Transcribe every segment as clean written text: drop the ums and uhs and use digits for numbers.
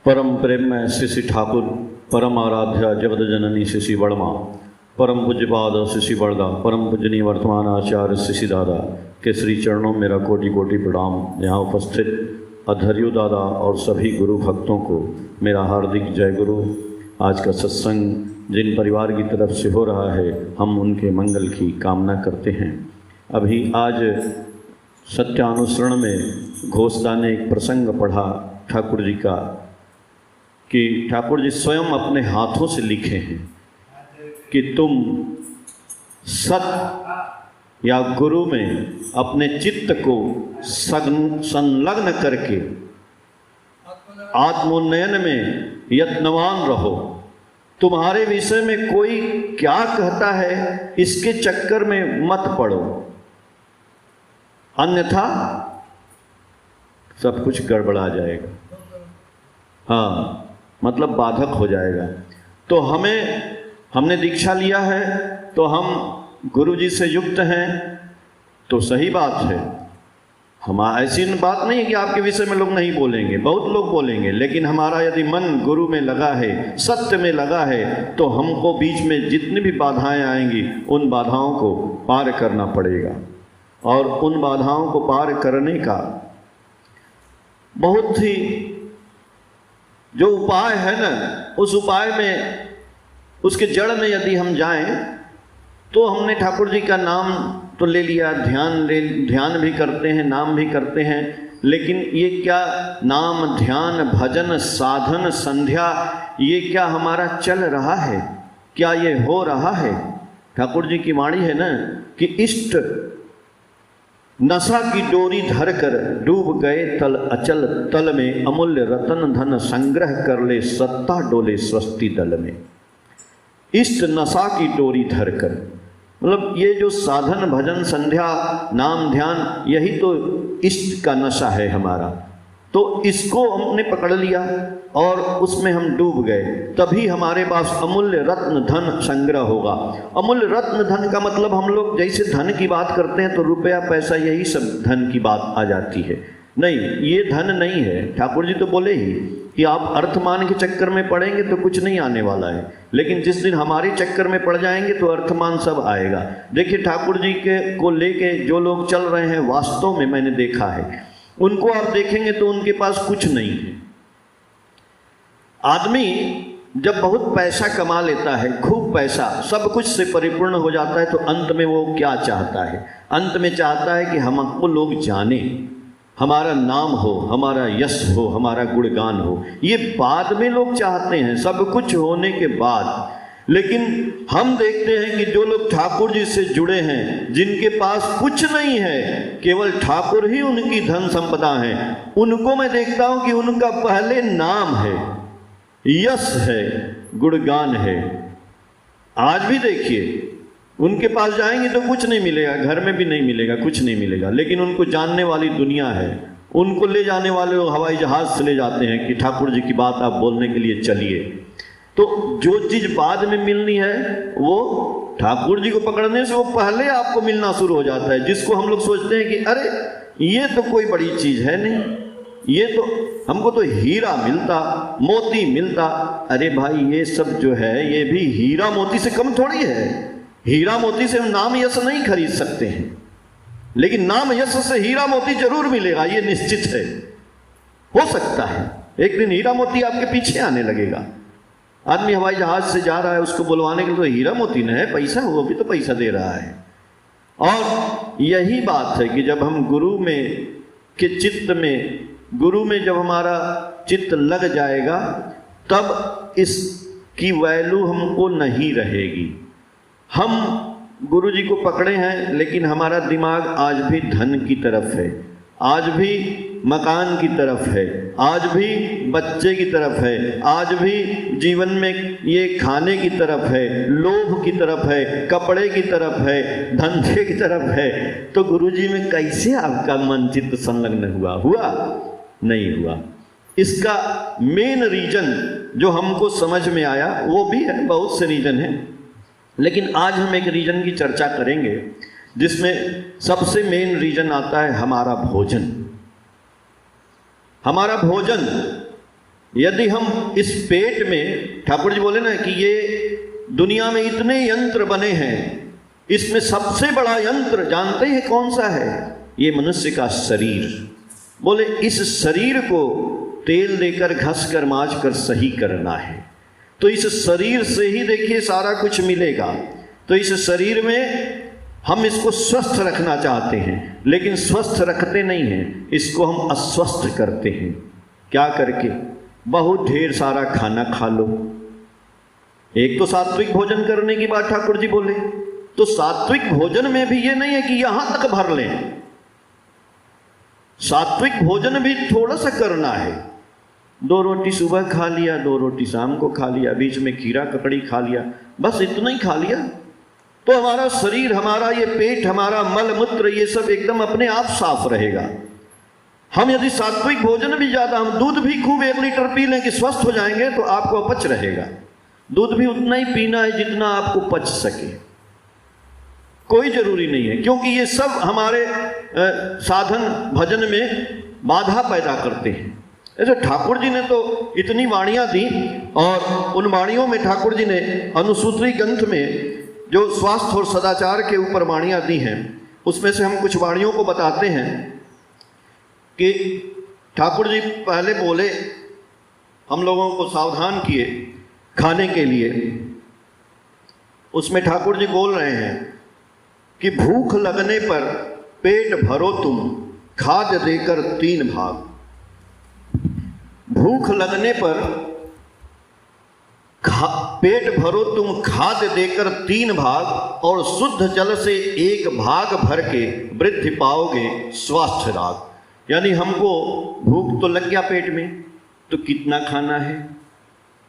परम प्रेम में शिशि ठाकुर, परम आराध्या जगत जननी शिशि बड़मा, परम पूज्यपाद शिशि बड़दा, परम पूजनीय वर्तमान आचार्य शिशि दादा के श्री चरणों में मेरा कोटि कोटि प्रणाम। यहाँ उपस्थित अधर्यु दादा और सभी गुरु भक्तों को मेरा हार्दिक जय गुरु। आज का सत्संग जिन परिवार की तरफ से हो रहा है, हम उनके मंगल की कामना करते हैं। अभी आज सत्यानुसरण में घोषदा ने एक प्रसंग पढ़ा ठाकुर जी का, कि ठाकुर जी स्वयं अपने हाथों से लिखे हैं कि तुम सत या गुरु में अपने चित्त को संलग्न करके आत्मोन्नयन में यत्नवान रहो। तुम्हारे विषय में कोई क्या कहता है इसके चक्कर में मत पड़ो, अन्यथा सब कुछ गड़बड़ा जाएगा। हाँ, मतलब बाधक हो जाएगा। तो हमने दीक्षा लिया है तो हम गुरु जी से युक्त हैं, तो सही बात है। हम ऐसी बात नहीं है कि आपके विषय में लोग नहीं बोलेंगे, बहुत लोग बोलेंगे, लेकिन हमारा यदि मन गुरु में लगा है, सत्य में लगा है, तो हमको बीच में जितनी भी बाधाएं आएंगी उन बाधाओं को पार करना पड़ेगा। और उन बाधाओं को पार करने का बहुत ही जो उपाय है ना, उस उपाय में, उसके जड़ में यदि हम जाएं तो हमने ठाकुर जी का नाम तो ले लिया, ध्यान भी करते हैं, नाम भी करते हैं, लेकिन ये क्या नाम, ध्यान, भजन, साधन, संध्या, ये क्या हमारा चल रहा है? क्या ये हो रहा है? ठाकुर जी की वाणी है ना कि इष्ट नशा की डोरी धरकर डूब गए तल अचल तल में, अमूल्य रतन धन संग्रह कर ले सत्ता डोले स्वस्ति दल में। इष्ट नशा की डोरी धरकर, मतलब ये जो साधन, भजन, संध्या, नाम, ध्यान, यही तो इष्ट का नशा है हमारा। तो इसको हमने पकड़ लिया और उसमें हम डूब गए, तभी हमारे पास अमूल्य रत्न धन संग्रह होगा। अमूल्य रत्न धन का मतलब, हम लोग जैसे धन की बात करते हैं तो रुपया पैसा यही सब धन की बात आ जाती है। नहीं, ये धन नहीं है। ठाकुर जी तो बोले ही कि आप अर्थमान के चक्कर में पड़ेंगे तो कुछ नहीं आने वाला है, लेकिन जिस दिन हमारे चक्कर में पड़ जाएंगे तो अर्थमान सब आएगा। देखिए, ठाकुर जी के को लेके जो लोग चल रहे हैं, वास्तव में मैंने देखा है, उनको आप देखेंगे तो उनके पास कुछ नहीं है। आदमी जब बहुत पैसा कमा लेता है, खूब पैसा, सब कुछ से परिपूर्ण हो जाता है, तो अंत में वो क्या चाहता है? अंत में चाहता है कि हमको लोग जाने, हमारा नाम हो, हमारा यश हो, हमारा गुणगान हो। ये बाद में लोग चाहते हैं, सब कुछ होने के बाद। लेकिन हम देखते हैं कि जो लोग ठाकुर जी से जुड़े हैं, जिनके पास कुछ नहीं है, केवल ठाकुर ही उनकी धन संपदा है, उनको मैं देखता हूं कि उनका पहले नाम है, यश है, गुणगान है। आज भी देखिए, उनके पास जाएंगे तो कुछ नहीं मिलेगा, घर में भी नहीं मिलेगा, कुछ नहीं मिलेगा, लेकिन उनको जानने वाली दुनिया है। उनको ले जाने वाले लोग हवाई जहाज से ले जाते हैं कि ठाकुर जी की बात आप बोलने के लिए चलिए। तो जो चीज बाद में मिलनी है वो ठाकुर जी को पकड़ने से वो पहले आपको मिलना शुरू हो जाता है, जिसको हम लोग सोचते हैं कि अरे ये तो कोई बड़ी चीज है नहीं, ये तो हमको तो हीरा मिलता, मोती मिलता। अरे भाई, ये सब जो है ये भी हीरा मोती से कम थोड़ी है। हीरा मोती से हम नाम यश नहीं खरीद सकते हैं, लेकिन नाम यश से हीरा मोती जरूर मिलेगा, ये निश्चित है। हो सकता है एक दिन हीरा मोती आपके पीछे आने लगेगा। आदमी हवाई जहाज से जा रहा है, उसको बुलवाने के लिए तो हीरा मोती न है, पैसा, वो भी तो पैसा दे रहा है। और यही बात है कि जब हम गुरु में के चित्त में, गुरु में जब हमारा चित्त लग जाएगा, तब इसकी वैल्यू हमको नहीं रहेगी। हम गुरु जी को पकड़े हैं, लेकिन हमारा दिमाग आज भी धन की तरफ है, आज भी मकान की तरफ है, आज भी बच्चे की तरफ है, आज भी जीवन में ये खाने की तरफ है, लोभ की तरफ है, कपड़े की तरफ है, धंधे की तरफ है। तो गुरुजी में कैसे आपका मन चित्त संलग्न हुआ? नहीं हुआ। इसका मेन रीजन जो हमको समझ में आया, वो भी है, बहुत से रीजन हैं, लेकिन आज हम एक रीजन की चर्चा करेंगे जिसमें सबसे मेन रीजन आता है हमारा भोजन। हमारा भोजन, यदि हम इस पेट में, ठाकुर जी बोले ना कि ये दुनिया में इतने यंत्र बने हैं, इसमें सबसे बड़ा यंत्र जानते हैं कौन सा है? ये मनुष्य का शरीर। बोले इस शरीर को तेल देकर घस कर माज कर सही करना है। तो इस शरीर से ही देखिए सारा कुछ मिलेगा। तो इस शरीर में हम इसको स्वस्थ रखना चाहते हैं, लेकिन स्वस्थ रखते नहीं हैं, इसको हम अस्वस्थ करते हैं। क्या करके? बहुत ढेर सारा खाना खा लो। एक तो सात्विक भोजन करने की बात ठाकुर जी बोले, तो सात्विक भोजन में भी ये नहीं है कि यहां तक भर लें। सात्विक भोजन भी थोड़ा सा करना है। 2 रोटी सुबह खा लिया, 2 रोटी शाम को खा लिया, बीच में खीरा ककड़ी खा लिया, बस इतना ही खा लिया, तो हमारा शरीर, हमारा ये पेट, हमारा मल मूत्र, ये सब एकदम अपने आप साफ रहेगा। हम यदि सात्विक भोजन भी ज़्यादा, हम दूध भी खूब 1 लीटर पी लें कि स्वस्थ हो जाएंगे, तो आपको अपच रहेगा। दूध भी उतना ही पीना है जितना आपको पच सके, कोई जरूरी नहीं है, क्योंकि ये सब हमारे साधन भजन में बाधा पैदा करते हैं। ऐसे ठाकुर जी ने तो इतनी वाणियाँ दी, और उन वाणियों में ठाकुर जी ने अनुसूत्री ग्रंथ में जो स्वास्थ्य और सदाचार के ऊपर वाणियाँ दी हैं, उसमें से हम कुछ वाणियों को बताते हैं कि ठाकुर जी पहले बोले, हम लोगों को सावधान किए खाने के लिए। उसमें ठाकुर जी बोल रहे हैं कि भूख लगने पर पेट भरो तुम, खाद्य देकर 3 भाग। भूख लगने पर पेट भरो तुम, खाद्य देकर 3 भाग, और शुद्ध जल से 1 भाग भर के वृद्धि पाओगे स्वास्थ्य राग। यानी हमको भूख तो लग गया पेट में, तो कितना खाना है?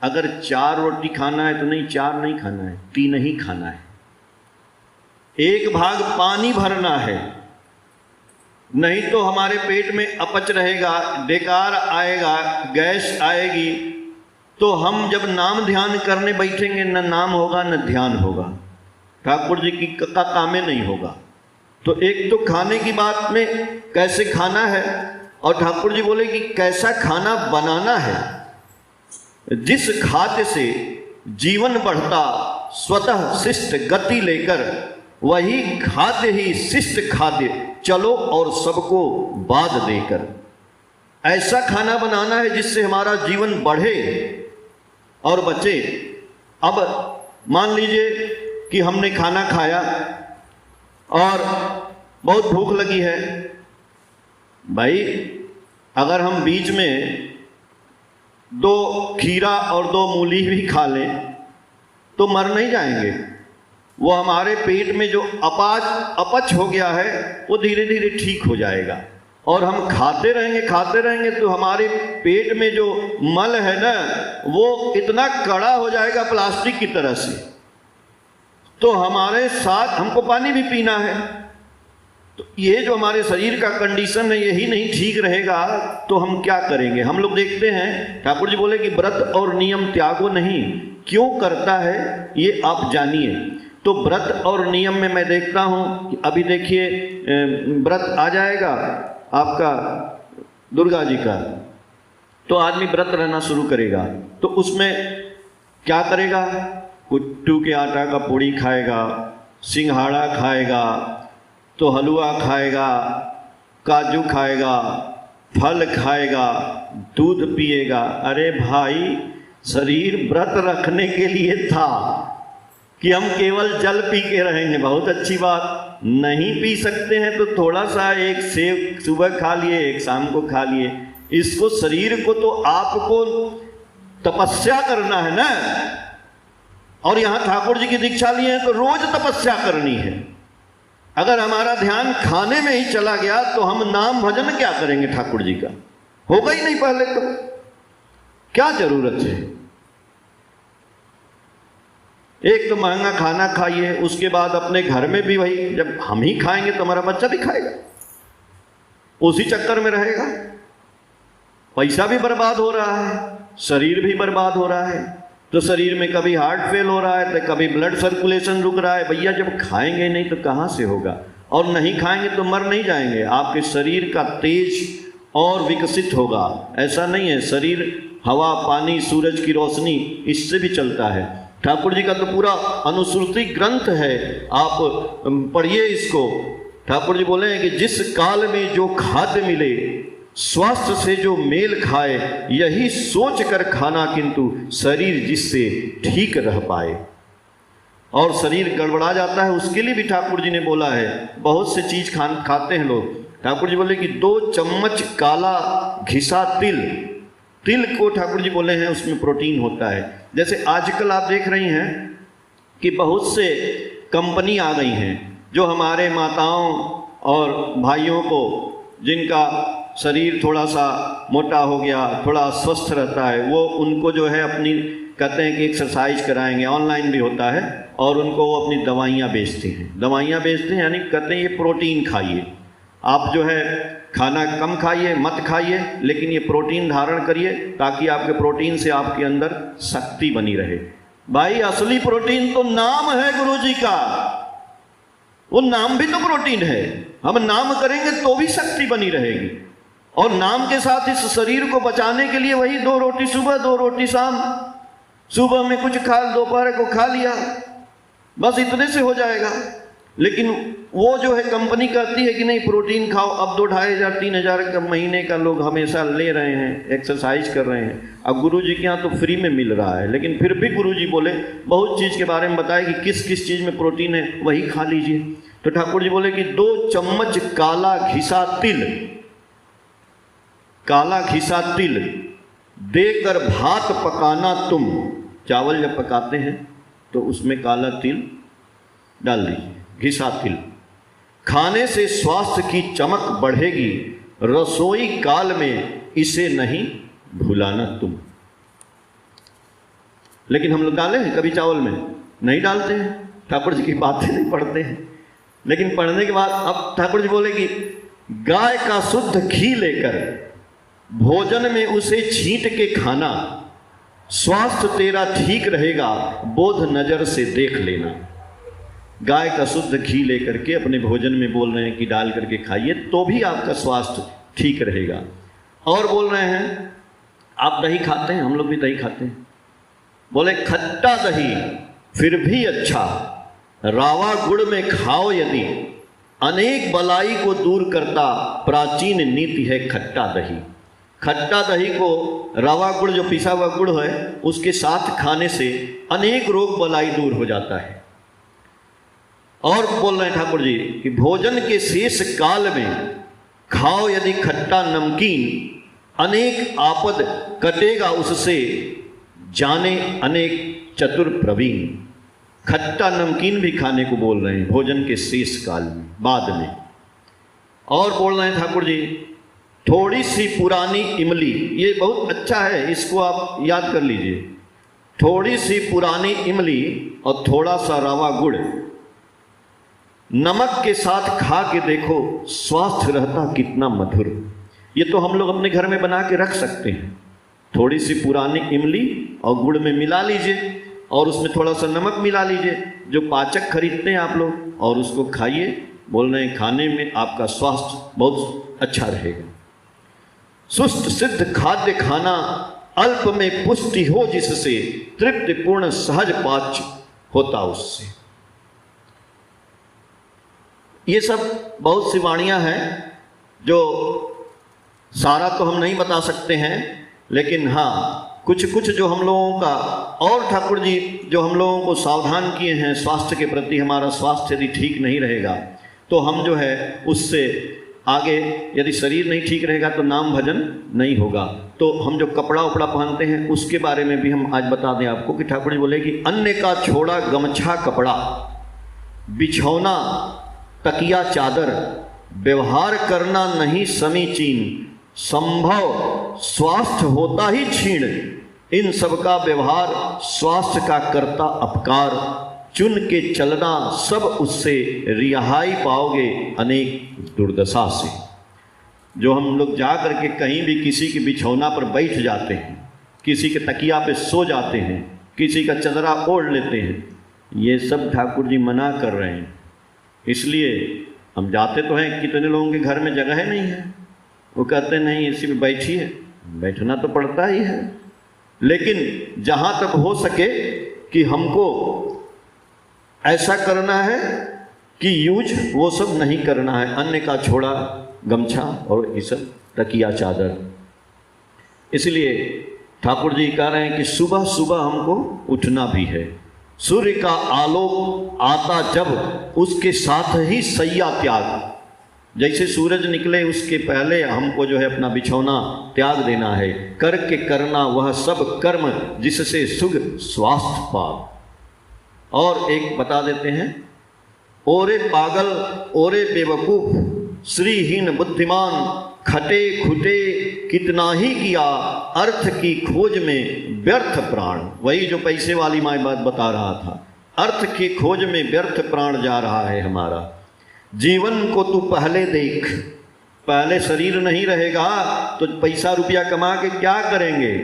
अगर 4 रोटी खाना है तो नहीं, 4 नहीं खाना है, 3 ही खाना है। 1 भाग पानी भरना है, नहीं तो हमारे पेट में अपच रहेगा, डेकार आएगा, गैस आएगी, तो हम जब नाम ध्यान करने बैठेंगे, न नाम होगा न ध्यान होगा, ठाकुर जी की का कामे नहीं होगा। तो एक तो खाने की बात में कैसे खाना है, और ठाकुर जी बोले कि कैसा खाना बनाना है। जिस खाद्य से जीवन बढ़ता स्वतः शिष्ट गति लेकर, वही खाद्य ही शिष्ट खाद्य चलो और सबको बाध देकर। ऐसा खाना बनाना है जिससे हमारा जीवन बढ़े और बचे। अब मान लीजिए कि हमने खाना खाया और बहुत भूख लगी है। भाई अगर हम बीच में 2 खीरा और 2 मूली भी खा लें तो मर नहीं जाएंगे। वो हमारे पेट में जो अपच हो गया है वो धीरे धीरे ठीक हो जाएगा, और हम खाते रहेंगे तो हमारे पेट में जो मल है ना, वो इतना कड़ा हो जाएगा प्लास्टिक की तरह से। तो हमारे साथ हमको पानी भी पीना है, तो ये जो हमारे शरीर का कंडीशन है यही नहीं ठीक रहेगा तो हम क्या करेंगे। हम लोग देखते हैं ठाकुर जी बोले कि व्रत और नियम त्यागो नहीं, क्यों करता है ये आप जानिए। तो व्रत और नियम में मैं देखता हूँ कि अभी देखिए व्रत आ जाएगा आपका दुर्गा जी का, तो आदमी व्रत रहना शुरू करेगा, तो उसमें क्या करेगा? कुट्टू के आटा का पूड़ी खाएगा, सिंघाड़ा खाएगा, तो हलवा खाएगा, काजू खाएगा, फल खाएगा, दूध पिएगा। अरे भाई, शरीर व्रत रखने के लिए था कि हम केवल जल पी के रहेंगे, बहुत अच्छी बात। नहीं पी सकते हैं तो थोड़ा सा एक सेब सुबह खा लिए, एक शाम को खा लिए। इसको शरीर को तो आपको तपस्या करना है ना, और यहाँ ठाकुर जी की दीक्षा लिए हैं तो रोज तपस्या करनी है। अगर हमारा ध्यान खाने में ही चला गया तो हम नाम भजन क्या करेंगे ठाकुर जी का? होगा ही नहीं। पहले तो क्या जरूरत है? एक तो महंगा खाना खाइए, उसके बाद अपने घर में भी वही, जब हम ही खाएंगे तो हमारा बच्चा भी खाएगा, उसी चक्कर में रहेगा। पैसा भी बर्बाद हो रहा है, शरीर भी बर्बाद हो रहा है। तो शरीर में कभी हार्ट फेल हो रहा है तो कभी ब्लड सर्कुलेशन रुक रहा है। भैया जब खाएंगे नहीं तो कहाँ से होगा? और नहीं खाएंगे तो मर नहीं जाएंगे। आपके शरीर का तेज और विकसित होगा। ऐसा नहीं है, शरीर हवा, पानी, सूरज की रोशनी इससे भी चलता है। ठाकुर जी का तो पूरा अनुश्रुति ग्रंथ है, आप पढ़िए इसको। ठाकुर जी बोले हैं कि जिस काल में जो खाद्य मिले, स्वास्थ्य से जो मेल खाए, यही सोच कर खाना, किंतु शरीर जिससे ठीक रह पाए। और शरीर गड़बड़ा जाता है, उसके लिए भी ठाकुर जी ने बोला है। बहुत से चीज़ खाते हैं लोग। ठाकुर जी बोले कि 2 चम्मच काला घिसा तिल, तिल को ठाकुर जी बोले हैं उसमें प्रोटीन होता है। जैसे आजकल आप देख रही हैं कि बहुत से कंपनी आ गई हैं जो हमारे माताओं और भाइयों को, जिनका शरीर थोड़ा सा मोटा हो गया, थोड़ा स्वस्थ रहता है, वो उनको जो है अपनी कहते हैं कि एक्सरसाइज कराएंगे, ऑनलाइन भी होता है, और उनको वो अपनी दवाइयाँ बेचते हैं। दवाइयाँ बेचते हैं यानी कहते हैं ये प्रोटीन खाइए, आप जो है खाना कम खाइए, मत खाइए, लेकिन ये प्रोटीन धारण करिए ताकि आपके प्रोटीन से आपके अंदर शक्ति बनी रहे। भाई असली प्रोटीन तो नाम है गुरु जी का, वो नाम भी तो प्रोटीन है। हम नाम करेंगे तो भी शक्ति बनी रहेगी। और नाम के साथ इस शरीर को बचाने के लिए वही 2 रोटी सुबह, 2 रोटी शाम, सुबह में कुछ खा, दोपहर को खा लिया, बस इतने से हो जाएगा। लेकिन वो जो है कंपनी कहती है कि नहीं प्रोटीन खाओ। अब 2,500 3,000 का महीने का लोग हमेशा ले रहे हैं, एक्सरसाइज कर रहे हैं। अब गुरु जी के यहाँ तो फ्री में मिल रहा है, लेकिन फिर भी गुरु जी बोले बहुत चीज़ के बारे में बताए कि किस किस चीज़ में प्रोटीन है, वही खा लीजिए। तो ठाकुर जी बोले कि 2 चम्मच काला घिसा तिल, काला घिसा तिल देकर भात पकाना तुम। चावल जब पकाते हैं तो उसमें काला तिल डाल दीजिए, घिसा तिल। खाने से स्वास्थ्य की चमक बढ़ेगी, रसोई काल में इसे नहीं भुलाना तुम। लेकिन हम लोग डाले हैं कभी चावल में? नहीं डालते हैं। ठाकुर जी की बातें नहीं पढ़ते हैं। लेकिन पढ़ने के बाद अब ठाकुर जी बोले कि गाय का शुद्ध घी लेकर भोजन में उसे छींट के खाना, स्वास्थ्य तेरा ठीक रहेगा, बोध नजर से देख लेना। गाय का शुद्ध घी लेकर के अपने भोजन में बोल रहे हैं कि डाल करके खाइए तो भी आपका स्वास्थ्य ठीक रहेगा। और बोल रहे हैं आप दही खाते हैं? हम लोग भी दही खाते हैं। बोले खट्टा दही फिर भी अच्छा, रावा गुड़ में खाओ यदि, अनेक बलाई को दूर करता प्राचीन नीति है खट्टा दही। खट्टा दही को रवा गुड़, जो पिसा हुआ गुड़ है, उसके साथ खाने से अनेक रोग बलाई दूर हो जाता है। और बोल रहे हैं ठाकुर जी कि भोजन के शेष काल में खाओ यदि खट्टा नमकीन, अनेक आपद कटेगा उससे, जाने अनेक चतुर प्रवीण। खट्टा नमकीन भी खाने को बोल रहे हैं भोजन के शेष काल में, बाद में। और बोल रहे हैं ठाकुर जी थोड़ी सी पुरानी इमली, ये बहुत अच्छा है, इसको आप याद कर लीजिए। थोड़ी सी पुरानी इमली और थोड़ा सा रवा गुड़ नमक के साथ खा के देखो, स्वास्थ्य रहता कितना मधुर। ये तो हम लोग अपने घर में बना के रख सकते हैं। थोड़ी सी पुरानी इमली और गुड़ में मिला लीजिए और उसमें थोड़ा सा नमक मिला लीजिए, जो पाचक खरीदते हैं आप लोग, और उसको खाइए। बोल रहे हैं खाने में आपका स्वास्थ्य बहुत अच्छा रहेगा। सुस्त सिद्ध खाद्य खाना, अल्प में पुष्टि हो जिससे, तृप्तिपूर्ण सहज पाच्य होता उससे। ये सब बहुत सी वाणियां हैं जो सारा तो हम नहीं बता सकते हैं, लेकिन हाँ कुछ कुछ जो हम लोगों का, और ठाकुर जी जो हम लोगों को सावधान किए हैं स्वास्थ्य के प्रति। हमारा स्वास्थ्य यदि ठीक नहीं रहेगा तो हम जो है उससे आगे, यदि शरीर नहीं ठीक रहेगा तो नाम भजन नहीं होगा। तो हम जो कपड़ा उपड़ा पहनते हैं उसके बारे में भी हम आज बता दें आपको कि ठाकुर जी बोले कि अन्य का छोड़ा गमछा कपड़ा, बिछौना तकिया चादर, व्यवहार करना नहीं समीचीन, संभव स्वास्थ्य होता ही क्षीण, इन सब का व्यवहार स्वास्थ्य का करता अपकार, चुन के चलना सब उससे रिहाई पाओगे अनेक दुर्दशा से। जो हम लोग जा करके कहीं भी किसी के बिछौना पर बैठ जाते हैं, किसी के तकिया पे सो जाते हैं, किसी का चदरा ओढ़ लेते हैं, ये सब ठाकुर जी मना कर रहे हैं। इसलिए हम जाते तो हैं, कितने लोगों के घर में जगह नहीं है, वो कहते हैं नहीं इसी में बैठिए, बैठना तो पड़ता ही है, लेकिन जहाँ तक हो सके कि हमको ऐसा करना है कि यूज वो सब नहीं करना है, अन्य का छोड़ा गमछा और ये सब तकिया चादर। इसलिए ठाकुर जी कह रहे हैं कि सुबह सुबह हमको उठना भी है। सूर्य का आलोक आता जब उसके साथ ही सैया त्याग, जैसे सूरज निकले उसके पहले हमको जो है अपना बिछौना त्याग देना है, करके करना वह सब कर्म जिससे सुख स्वास्थ्य पाओ। और एक बता देते हैं, ओरे पागल ओरे बेवकूफ श्रीहीन बुद्धिमान खटे खुटे कितना ही किया अर्थ की खोज में व्यर्थ प्राण। वही जो पैसे वाली मैं बात बता रहा था, अर्थ की खोज में व्यर्थ प्राण जा रहा है हमारा। जीवन को तू पहले देख, पहले शरीर नहीं रहेगा तो पैसा रुपया कमा के क्या करेंगे।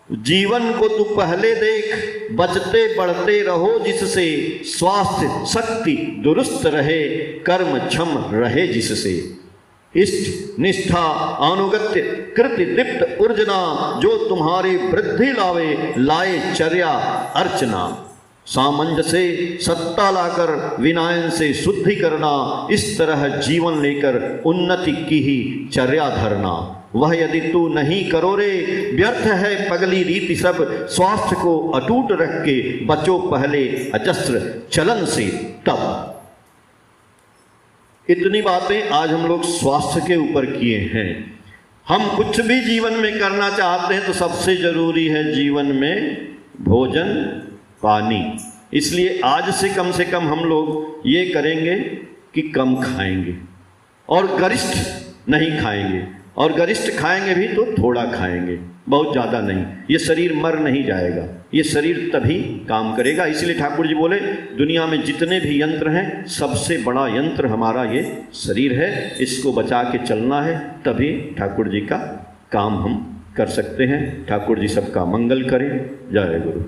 जीवन को तू पहले देख, बचते बढ़ते रहो जिससे स्वास्थ्य शक्ति दुरुस्त रहे, कर्म क्षम रहे जिससे। इष्ट निष्ठा अनुगत्य कृति दीप्त ऊर्जना जो तुम्हारी वृद्धि लाए चर्या अर्चना। सामंजस्य सत्ता लाकर विनायन से शुद्धि करना, इस तरह जीवन लेकर उन्नति की ही चर्या धरना। वह यदि तू नहीं करो रे व्यर्थ है पगली रीति सब, स्वास्थ्य को अटूट रख के बचो पहले अजस्र चलन से तब। इतनी बातें आज हम लोग स्वास्थ्य के ऊपर किए हैं। हम कुछ भी जीवन में करना चाहते हैं तो सबसे जरूरी है जीवन में भोजन पानी। इसलिए आज से कम हम लोग ये करेंगे कि कम खाएंगे और गरिष्ठ नहीं खाएंगे, और गरिष्ठ खाएंगे भी तो थोड़ा खाएंगे, बहुत ज़्यादा नहीं। ये शरीर मर नहीं जाएगा, ये शरीर तभी काम करेगा। इसलिए ठाकुर जी बोले दुनिया में जितने भी यंत्र हैं सबसे बड़ा यंत्र हमारा ये शरीर है, इसको बचा के चलना है, तभी ठाकुर जी का काम हम कर सकते हैं। ठाकुर जी सबका मंगल करें। जय गुरु।